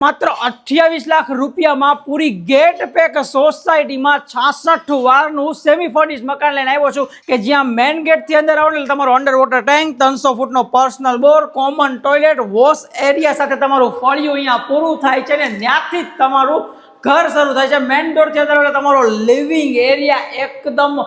માત્ર 28 લાખ રૂપિયામાં પૂરી gate pack સોસાયટીમાં 66 વારનું સેમી ફર્નિશ મકાન લઈને આવ્યો છું કે જ્યાં મેઇન ગેટથી અંદર આવો એટલે તમારો અંડર વોટર ટેન્ક, 300 ફૂટનો પર્સનલ બોર, કોમન ટોયલેટ, વોશ એરિયા સાથે તમારું ફળિયું અહીંયા પૂરું થાય છે ને ત્યાંથી જ તમારું ઘર શરૂ થાય છે। મેઇન ડોરથી અંદર એટલે તમારો લિવિંગ એરિયા એકદમ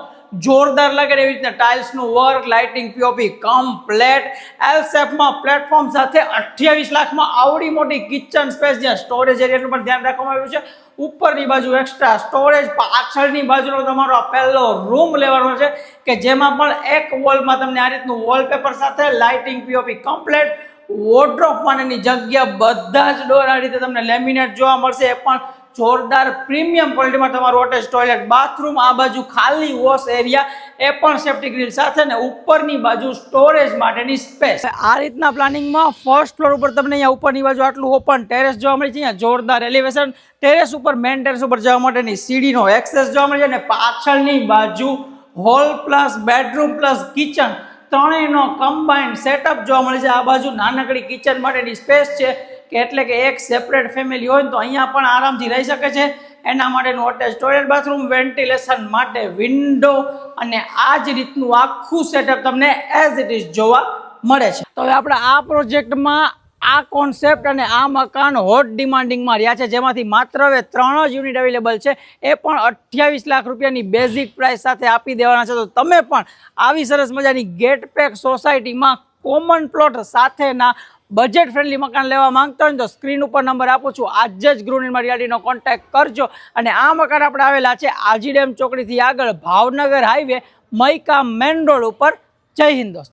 જોરદાર લાગે એવી રીતના ટાઇલ્સનું work, lighting, POP complete, L શેપમાં પ્લેટફોર્મ સાથે 28 લાખમાં આવડી મોટી કિચન સ્પેસ, જ્યાં સ્ટોરેજ એરિયાનું પણ ધ્યાન રાખવામાં આવ્યું છે। ઉપરની બાજુ એક્સ્ટ્રા સ્ટોરેજ, પાછળની બાજુનો તમારો આ પહેલો રૂમ લેવાનો છે કે જેમાં પણ એક વોલમાં તમને આ રીતનું વોલપેપર સાથે લાઇટિંગ, પીઓપી કમ્પ્લેટ, વોર્ડરોબ માટેની જગ્યા, બધા જ ડોર આ રીતે તમને લેમિનેટ જોવા મળશે, એ પણ જોરદાર પ્રીમિયમ ક્વોલિટીમાં તમારું અટેચ ટોયલેટ, બાથરૂમ, આ બાજુ ખાલી વોશ એરિયા, એ પણ સેફ્ટી ગ્રીલ સાથે ને ઉપરની બાજુ સ્ટોરેજ માટેની સ્પેસ। આ રીતના પ્લાનિંગમાં ફર્સ્ટ ફ્લોર ઉપર તમને અહીંયા ઉપરની બાજુ આટલું ઓપન ટેરેસ જોવા મળે છે। અહીંયા જોરદાર એલિવેશન, ટેરેસ ઉપર મેઇન ટેરેસ ઉપર જવા માટેની સીડીનો એક્સેસ જોવા મળે છે અને પાછળની બાજુ hall plus bedroom plus kitchen ત્રણેયનો કમ્બાઇન્ડ સેટઅપ જોવા મળે છે। આ બાજુ નાનકડી કિચન માટેની સ્પેસ છે કે એટલે કે એક સેપરેટ ફેમિલી હોય તો અહીંયા પણ આરામથી રહી શકે છે। એના માટેનું અટેચ ટોયલેટ, બાથરૂમ, વેન્ટિલેશન માટે વિન્ડો અને આ જ રીતનું આખું સેટઅપ તમને એઝ ઇટ ઇઝ જોવા મળે છે। તો હવે આપણે આ પ્રોજેક્ટમાં આ કોન્સેપ્ટ અને આ મકાન હોટ ડિમાન્ડિંગમાં રહ્યા છે, જેમાંથી માત્ર હવે 3 જ યુનિટ અવેલેબલ છે, એ પણ 28 લાખ રૂપિયાની બેઝિક પ્રાઇસ સાથે આપી દેવાના છે। તો તમે પણ આવી સરસ મજાની ગેટ પેક સોસાયટીમાં કોમન પ્લોટ સાથેના બજેટ ફ્રેન્ડલી મકાન લેવા માંગતા હોય તો સ્ક્રીન ઉપર નંબર આપું છું, આજે જ ગૃહ નિર્માણ યાર્ડીનો કોન્ટેક્ટ કરજો। અને આ મકાન આપણે આવેલા છે આજી ડેમ ચોકડીથી આગળ ભાવનગર હાઈવે મઈકા મેન રોડ ઉપર। જય હિન્દ દોસ્તો।